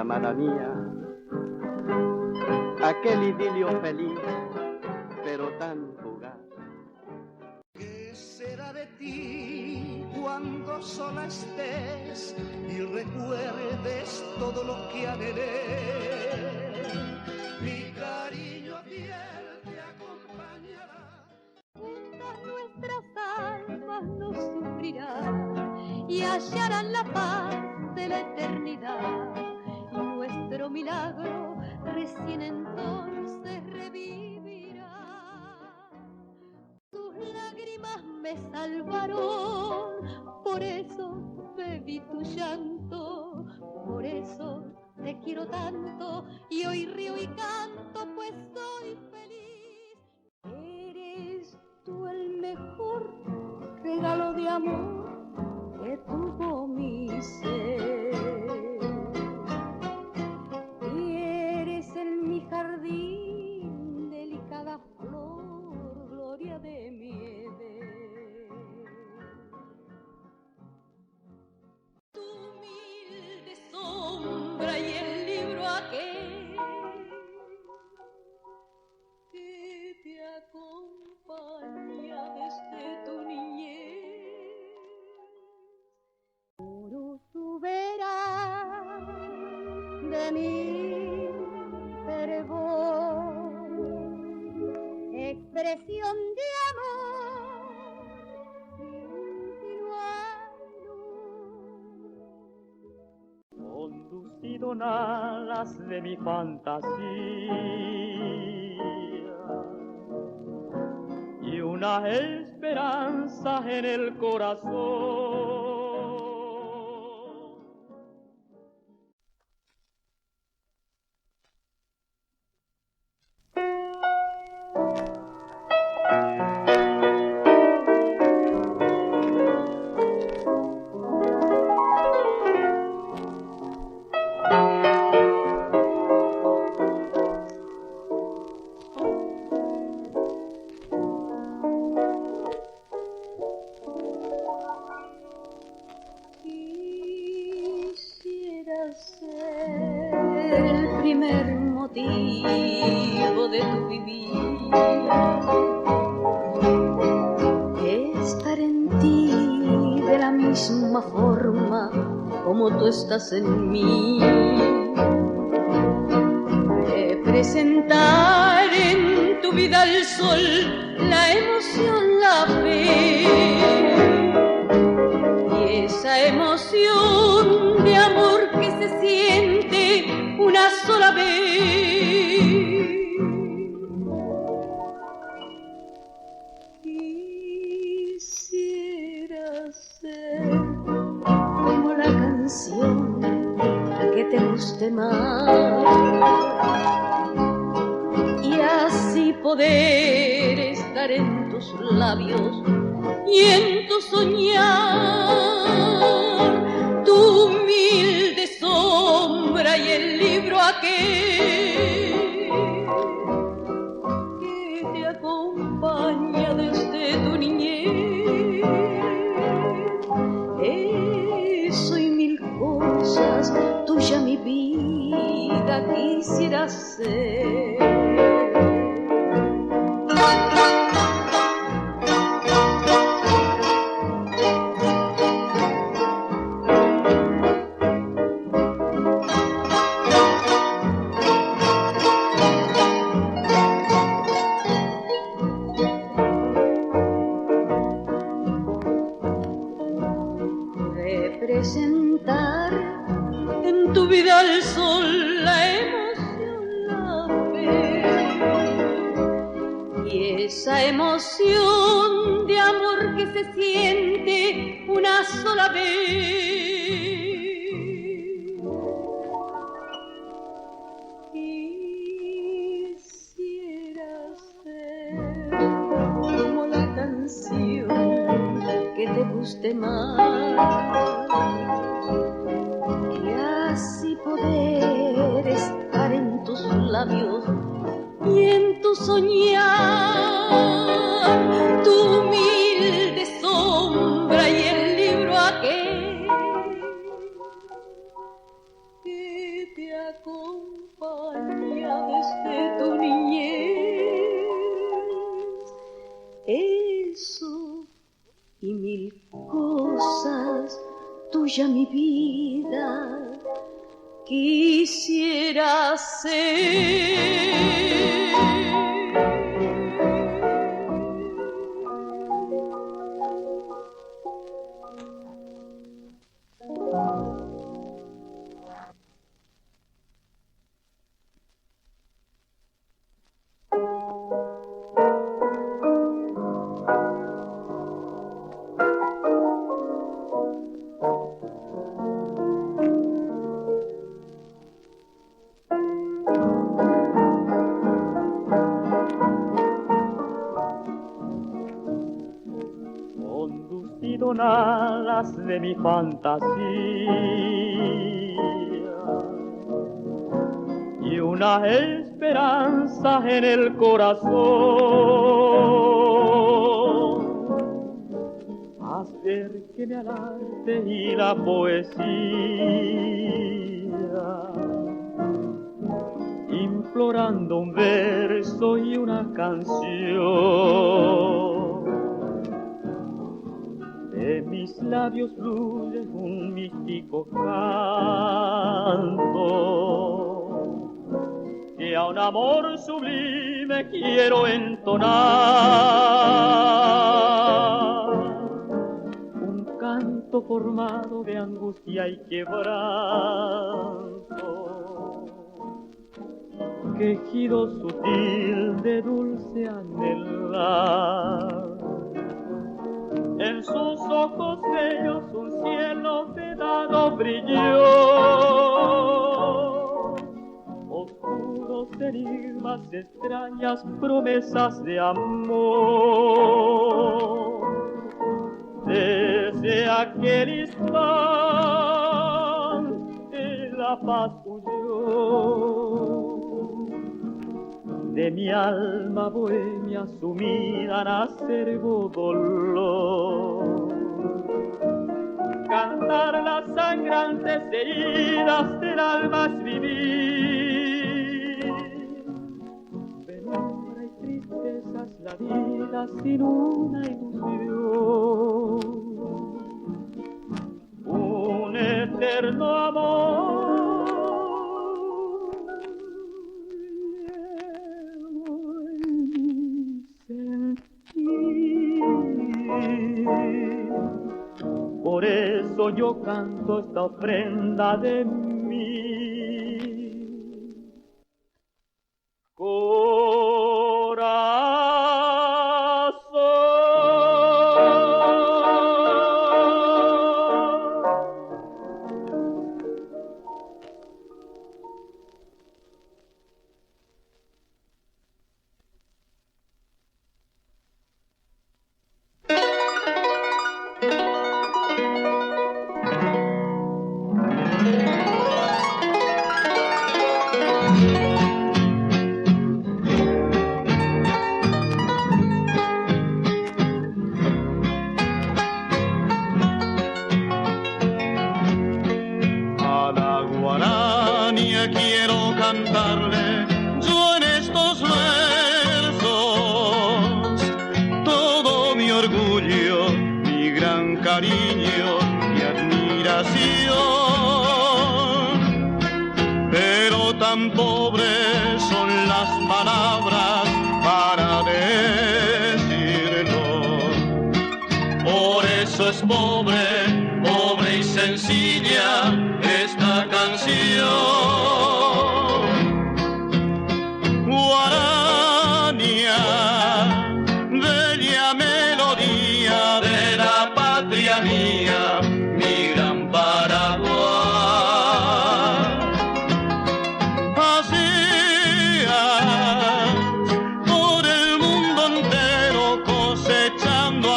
amada mía, aquel idilio feliz, pero tan fugaz. ¿Qué será de ti cuando sola estés y recuerdes todo lo que anhelé? Mi cariño fiel te acompañará. Juntas nuestras almas no sufrirán y hallarán la paz de la eternidad. Y nuestro milagro recién entonces revivirá. Tus lágrimas me salvaron, por eso bebí tu llanto, por eso te quiero tanto y hoy río y canto pues soy feliz. Eres tú el mejor regalo de amor que tuvo mi ser. Y eres en mi jardín delicada flor, gloria de mi Edén. Tu humilde sombra y el libro aquel que te acompaña desde tu niñez. Puro tú verás de mi fervor, expresión de amor sin luz. Conducido en alas de mi fantasía y una esperanza en el corazón. Estás en mí, representar en tu vida el sol, la emoción, la fe, y esa emoción de amor que se siente una sola vez. Quisiera ser como la canción que te guste más y así poder estar en tus labios y en tu soñar, tu humilde sombra y el libro aquel que te acompaña desde tu niñez. Eso y mil cosas tuya mi vida quisiera ser. Representar en tu vida el sol, la emoción, la fe, y esa emoción de amor que se siente una sola vez. Quisiera ser como la canción que te guste más y así poder estar en tus labios y en tu soñar, tu humilde sombra y el libro aquel que te ella mi vida quisiera ser. Alas de mi fantasía y una esperanza en el corazón, acérqueme al arte y la poesía, implorando un verso y una canción. De mis labios fluye un místico canto que a un amor sublime quiero entonar. Un canto formado de angustia y quebranto, quejido sutil de dulce anhelar. En sus ojos bellos un cielo vedado brilló, oscuros enigmas, extrañas promesas de amor. Desde aquel instante la paz huyó de mi alma bohemia sumida en acerbo dolor. Cantar las sangrantes heridas del alma es vivir. Penumbra y tristezas la vida sin una ilusión. Un eterno amor por eso yo canto esta ofrenda de mi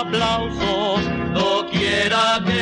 aplausos, no quiera que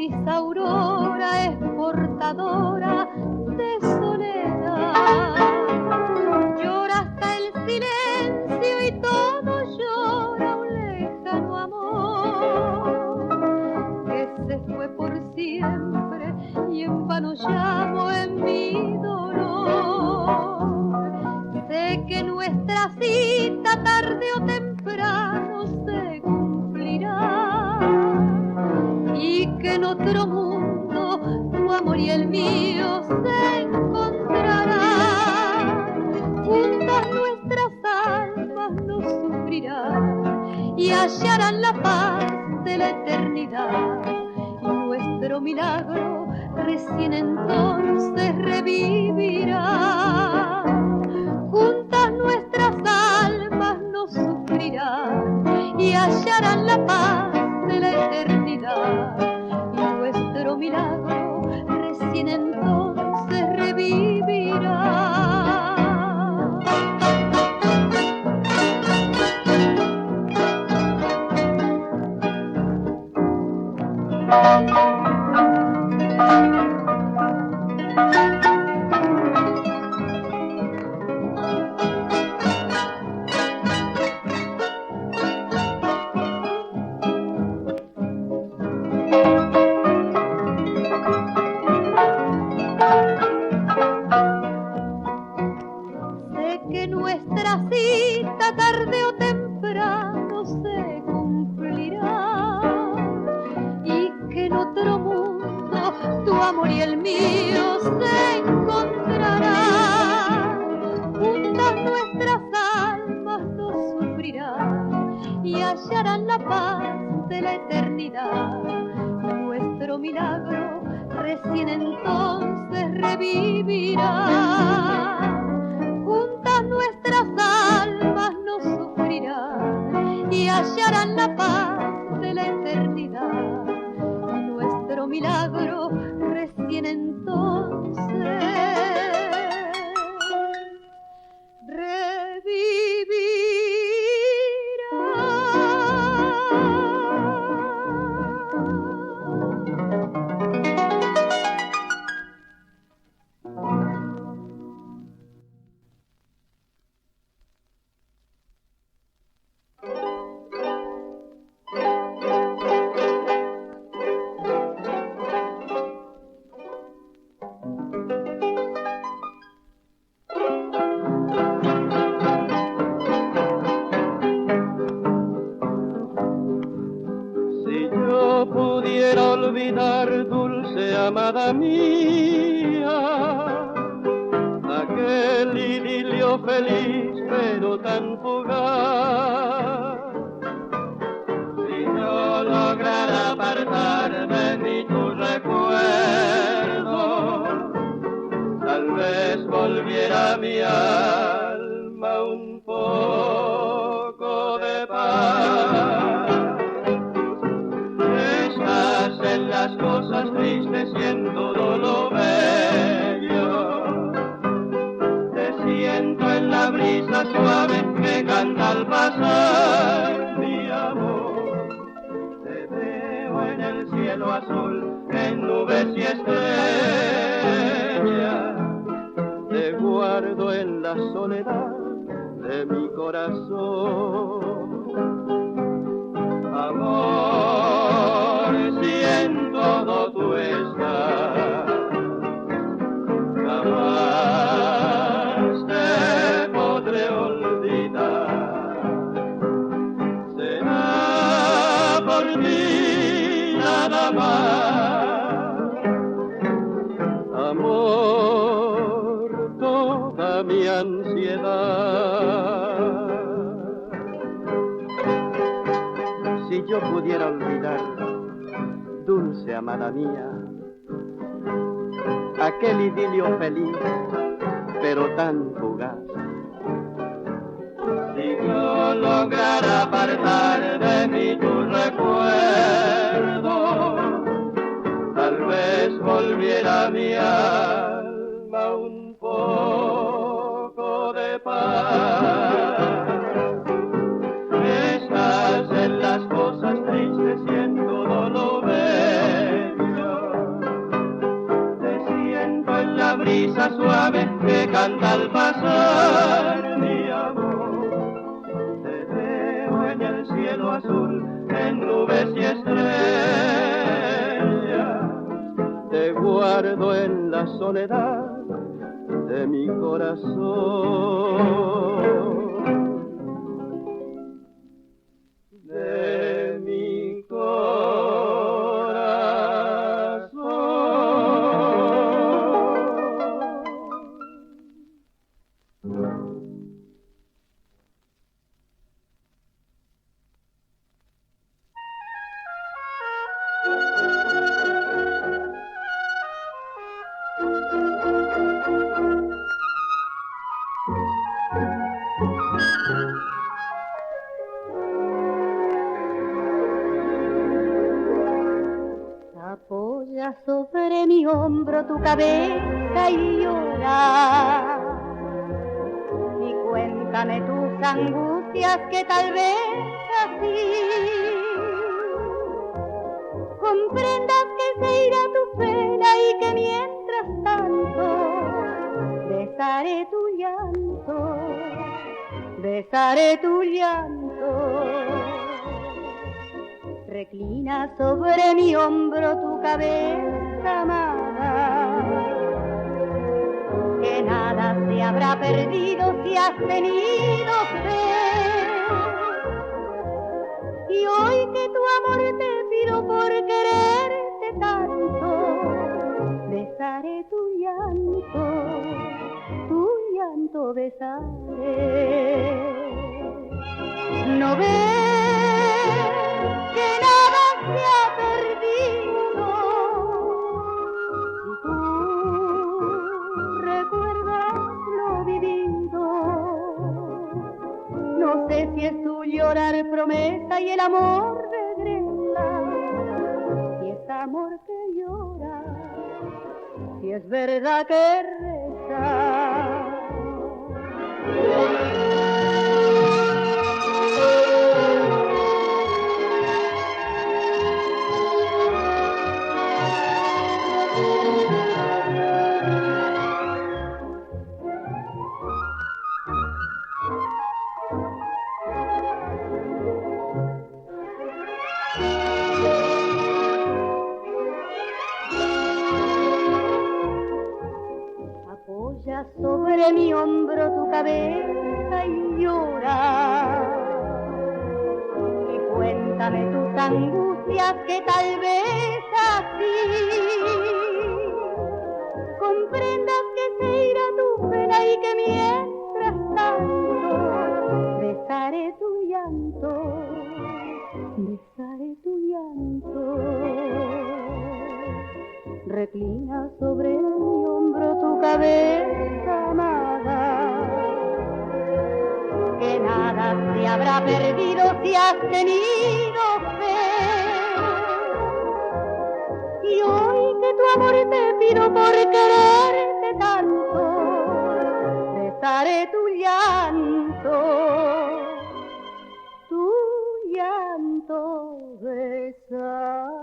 gris aurora es portadora de soledad. Llora hasta el silencio y todo llora un lejano amor que se fue por siempre y en vano llamo en mi dolor. Sé que nuestra cita tarde o temprano se cumplirá y que en otro mundo tu amor y el mío se encontrarán. Juntas nuestras almas no sufrirán y hallarán la paz de la eternidad. Y nuestro milagro recién entonces revivirá. Juntas nuestras almas no sufrirán y hallarán la paz de la eternidad. Y nuestro milagro recién entonces revivirá. Sé que nuestra cita tarde o temprano se cumplirá y que en otro mundo tu amor y el mío se encontrarán. Juntas nuestras almas no sufrirán y hallarán la paz de la eternidad. Nuestro milagro recién entonces revivirá. Juntas nuestras almas no sufrirán y hallarán la paz de la eternidad. Nuestro milagro recién entonces olvidar, dulce amada mía, aquel idilio feliz pero tan fugaz. Si yo lograra apartar de mí tu recuerdo, tal vez volviera a mi alma un poco de paz. En las cosas tristes y en todo lo bello, te siento en la brisa suave que canta al pasar, mi amor. Te veo en el cielo azul, en nubes y estrellas. Te guardo en la soledad de mi corazón, amor, si en todo tú estás, jamás te podré olvidar. Será por ti nada más, amor, toda mi ansiedad. Si yo pudiera olvidar, dulce amada mía, aquel idilio feliz, pero tan fugaz. Si yo lograra apartar de mí tu recuerdo, tal vez volviera a mi alma un poco de paz. Estás en las cosas tristes y en todo lo bello, brisa suave que canta al pasar, mi amor. Te veo en el cielo azul, en nubes y estrellas. Te guardo en la soledad de mi corazón. De mi Apoya sobre mi hombro tu cabeza y llora. Y cuéntame tus angustias que tal vez así comprendas que se irá tu pena y que mientras tanto besaré tu llanto, besaré tu llanto. Reclina sobre mi hombro tu cabeza amada, que nada se habrá perdido si has tenido fe. Y hoy que tu amor te pido por quererte tanto, besaré tu llanto besaré. No ves que nada se ha perdido, si tú recuerdas lo vivido. No sé si es tu llorar promesa y el amor regresa, si es amor que llora, si es verdad que reza. Apoya sobre mi hombro tu cabeza y llora. Y cuéntame tus angustias que tal vez así comprendas que se irá tu pena y que mientras tanto besaré tu llanto, besaré tu llanto. Reclina sobre mi hombro tu cabeza amada, que nada se habrá perdido si has tenido fe. Y hoy que tu amor te pido por quererte tanto, besaré tu llanto besaré.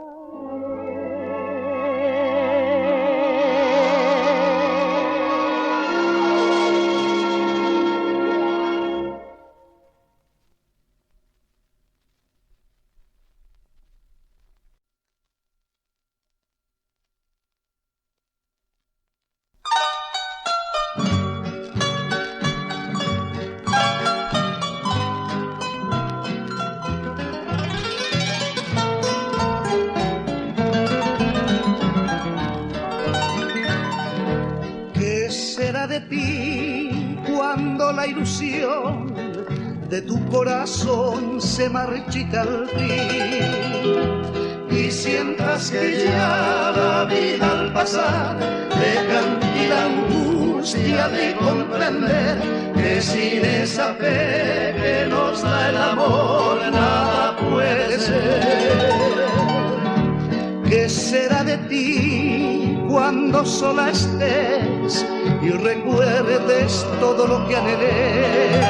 De ti cuando la ilusión de tu corazón se marchita al fin y sientas que ya la vida al pasar deja en ti la angustia de comprender que sin esa fe que nos da el amor nada puede ser. ¿Qué será de ti cuando sola estés y recuerdes todo lo que anhelé?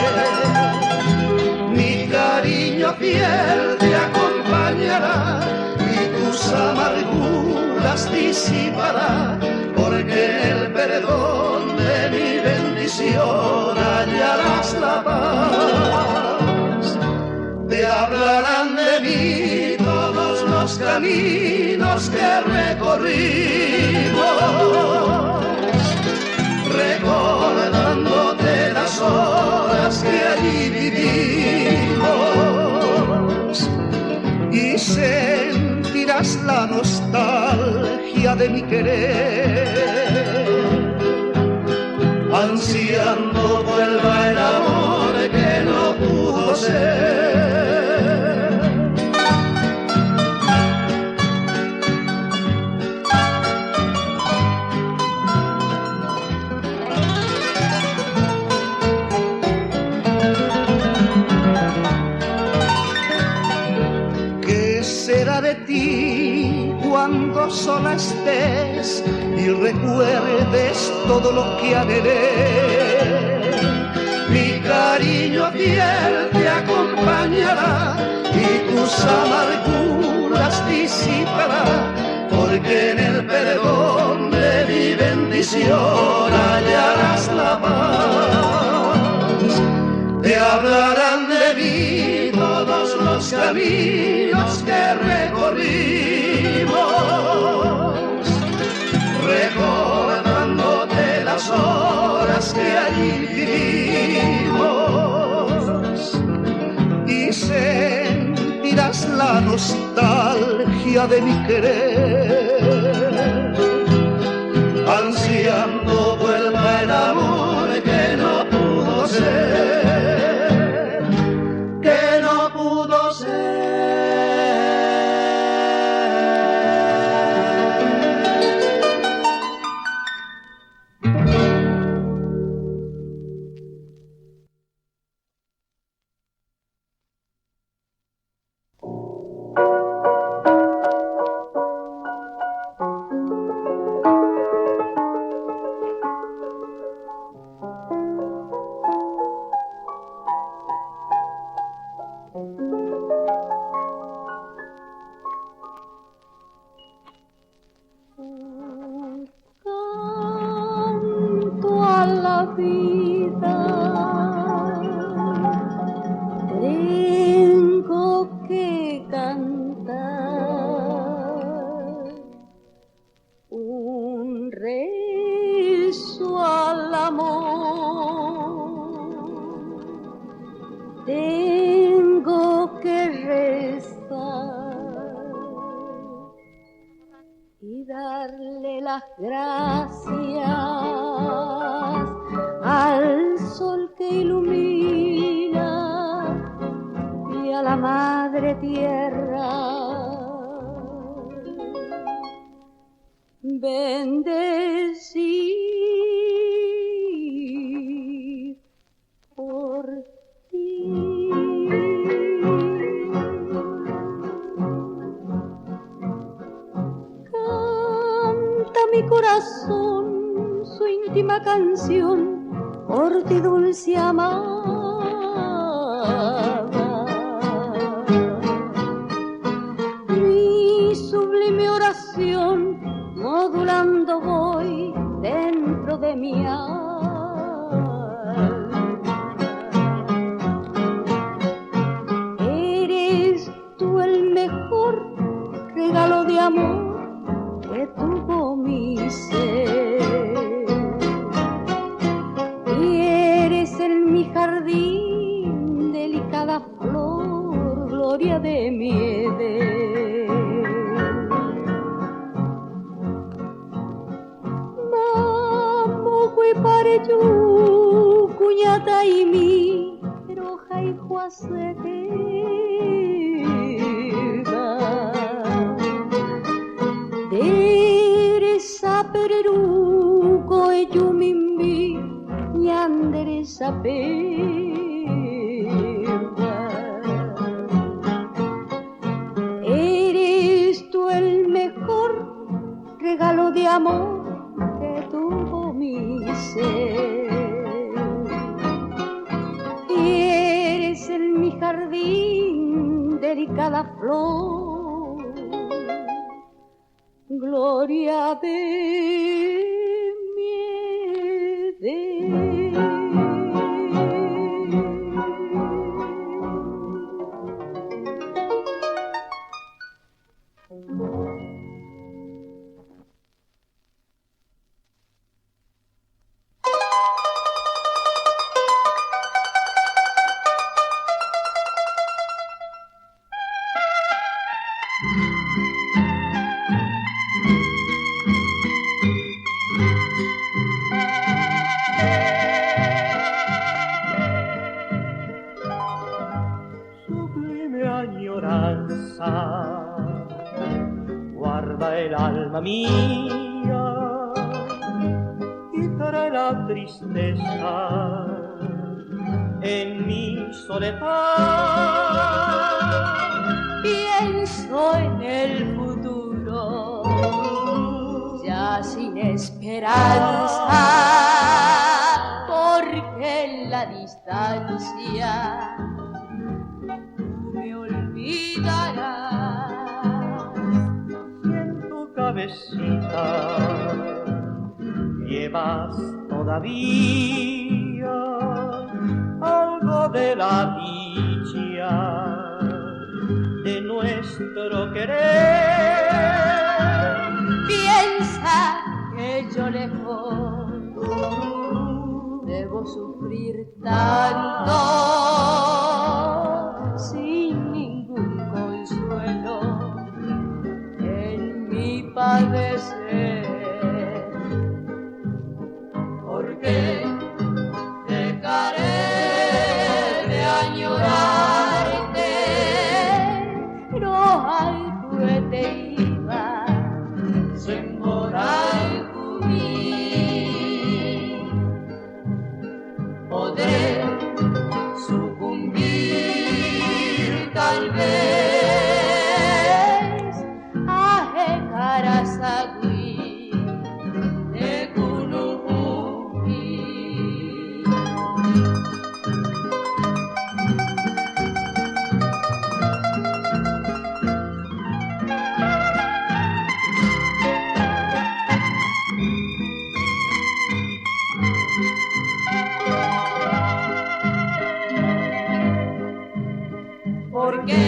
Mi cariño fiel te acompañará y tus amarguras disipará, porque el perdón bendición hallarás la paz. Te hablarán de mí todos los caminos que recorrimos, recordándote las horas que allí vivimos, y sentirás la nostalgia de mi querer, ansiando vuelva el amor que no pudo ser. ¿Qué será de ti cuando sola estés y recuerdes todo lo que anhelé? Mi cariño fiel te acompañará y tus amarguras disipará, porque en el perdón de mi bendición hallarás la paz. Te hablarán de mí todos los caminos que recorrimos, recordándote las horas que allí vivimos, y sentirás la nostalgia de mi querer, ansiando vuelva el amor que no pudo ser, que no pudo ser. Eres tú el mejor regalo de amor que tuvo mi ser. Y eres en mi jardín delicada flor, gloria de mi edén. hija mía, y trae la tristeza en mi soledad. Pienso en el futuro, ya sin esperanza, porque en la distancia me olvidarás. Y en tu cabecita llevas todavía algo de la dicha de nuestro querer. Piensa que yo lejos debo sufrir tanto sin ningún consuelo en mi padecer. Porque dejaré de añorarte, no hay te iba sin moral cubrir. Podré sucumbir tal vez a Ekarasagui de Kunuhuki. Porque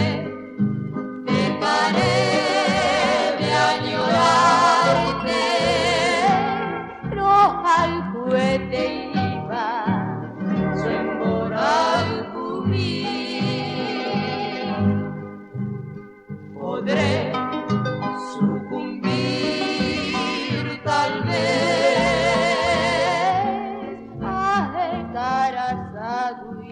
dejaré de añorarte, no al cohete iba su moral cubrir. Podré sucumbir tal vez a Ekarasagui.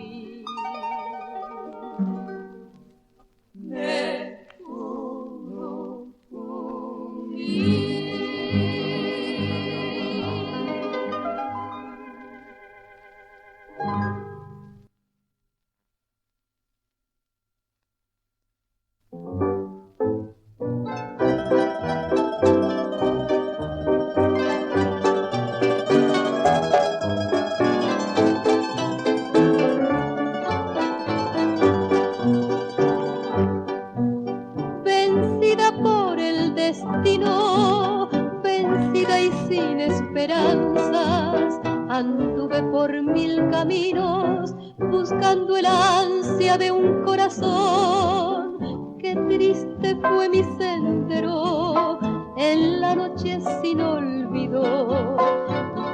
Vencida por el destino, vencida y sin esperanzas, anduve por 1000 caminos buscando el ansia de un corazón. Qué triste fue mi sendero en la noche sin olvido.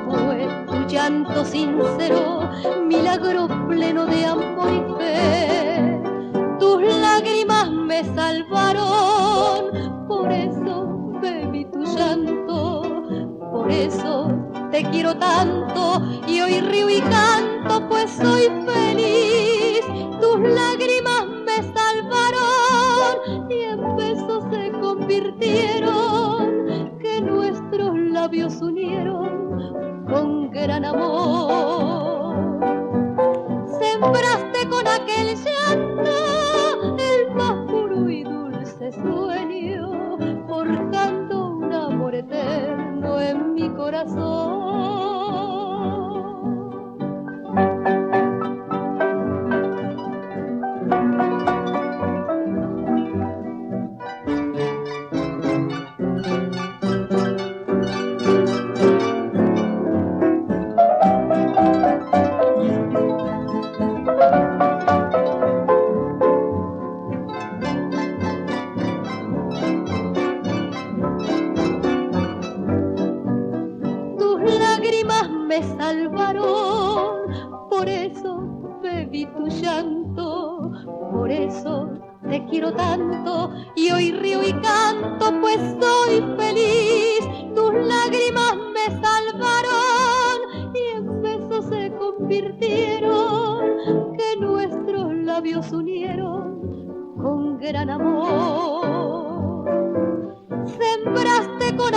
Fue tu llanto sincero, milagro pleno de amor y fe. Tus lágrimas me salvaron, por eso bebí tu llanto, por eso te quiero tanto y hoy río y canto, pues soy feliz. Tus lágrimas me salvaron y en besos se convirtieron, que nuestros labios unieron con gran amor. Sembraste con aquel llanto el más puro y dulce sueño, forjando un amor eterno en mi corazón. Me salvaron, por eso bebí tu llanto, por eso te quiero tanto y hoy río y canto, pues soy feliz. Tus lágrimas me salvaron y en besos se convirtieron, que nuestros labios unieron con gran amor. Sembraste con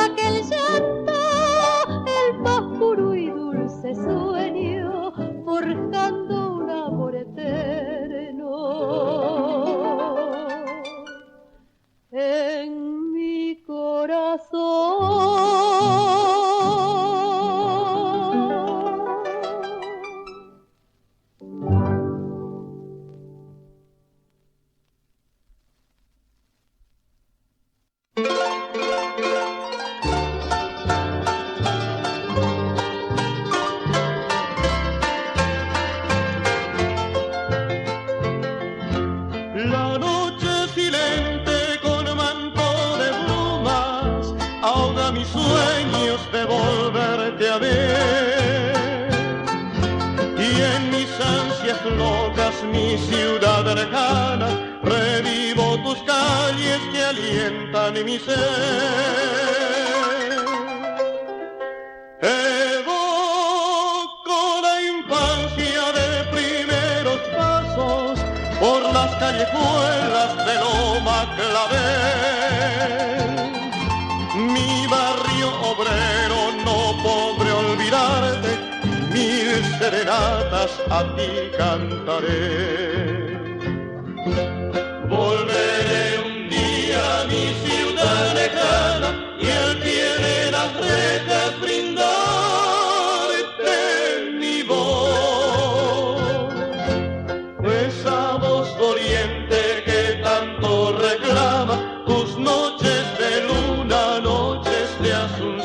nunca mis sueños de volverte a ver. Y en mis ansias locas, mi ciudad lejana, revivo tus calles que alientan mi ser. Evoco la infancia de primeros pasos por las callejuelas de Loma Clavel. Mi barrio obrero no podré olvidarte, mil serenatas a ti cantaré. Volveré un día a mi ciudad lejana y al pie de las rejas brindarte mi voz. Esa voz doliente que tanto reclama tus noches de luna, noches de Asunción.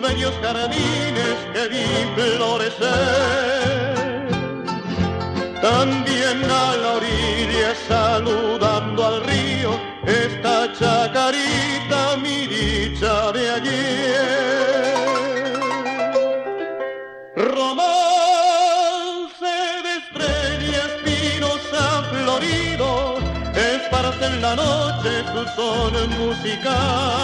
Bellos jardines que vi florecer, también a la orilla saludando al río, esta chacarita mi dicha de ayer. Romance de estrellas, pinos floridos, esparce en la noche su son musical.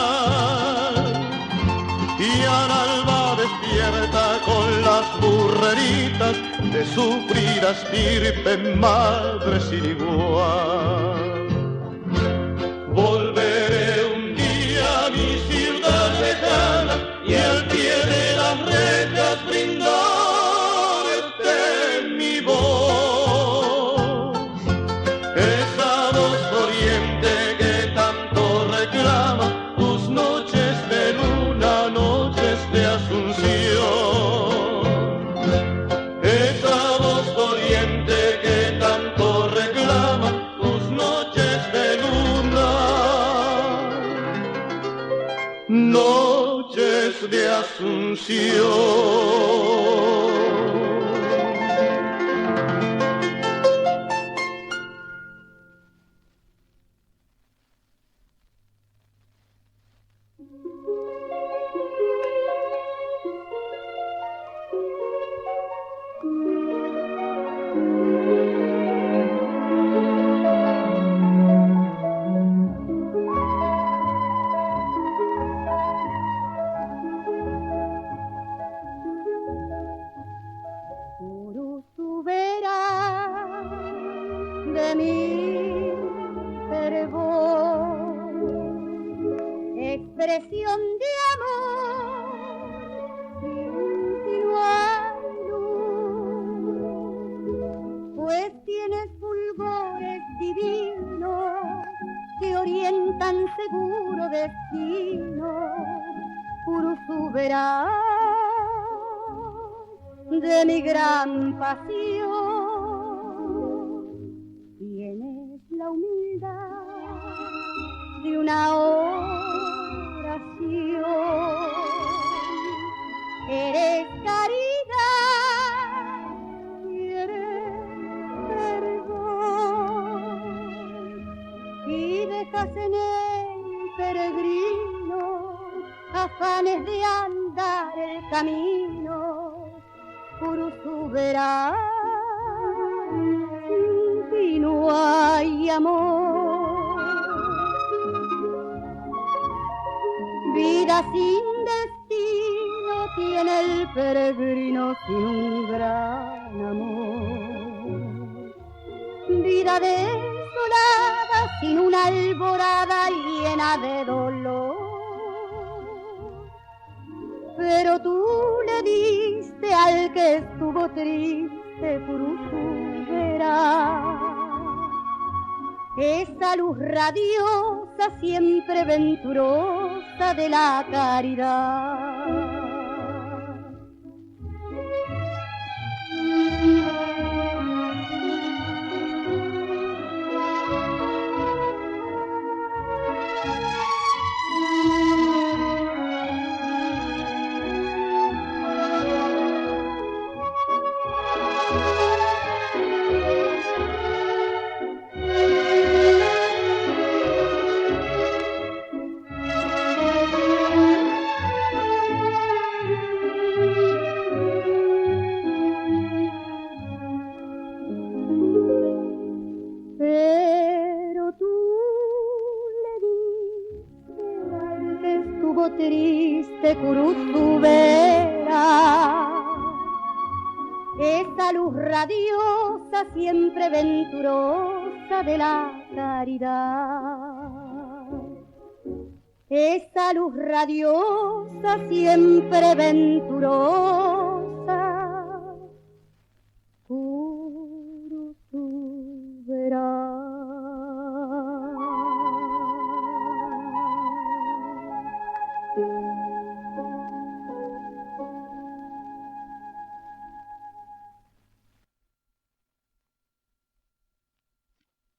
Y al alba despierta con las burreritas de sufrida estirpe, madre sin igual. Volveré un día a mi ciudad lejana y al pie de las rejas brindarte mi voz. Esa voz doliente que tanto reclama tus noches de luna, noches de Asunción. Esa voz doliente que tanto reclama tus noches de luna, noches de Asunción. De mi fervor, expresión de amor sin luz, pues tienes fulgores divinos que orientan seguro destino, puro verás de mi gran pasión. La humildad de una oración, eres caridad y eres perdón, y dejas en el peregrino afanes de andar el camino, por su verás. Y no hay amor, vida sin destino tiene el peregrino sin un gran amor, vida desolada sin una alborada llena de dolor. Pero tú le diste al que estuvo triste por su verás esa luz radiosa, siempre venturosa de la caridad. como triste cruzubera, esa luz radiosa siempre venturosa de la caridad, esa luz radiosa siempre venturosa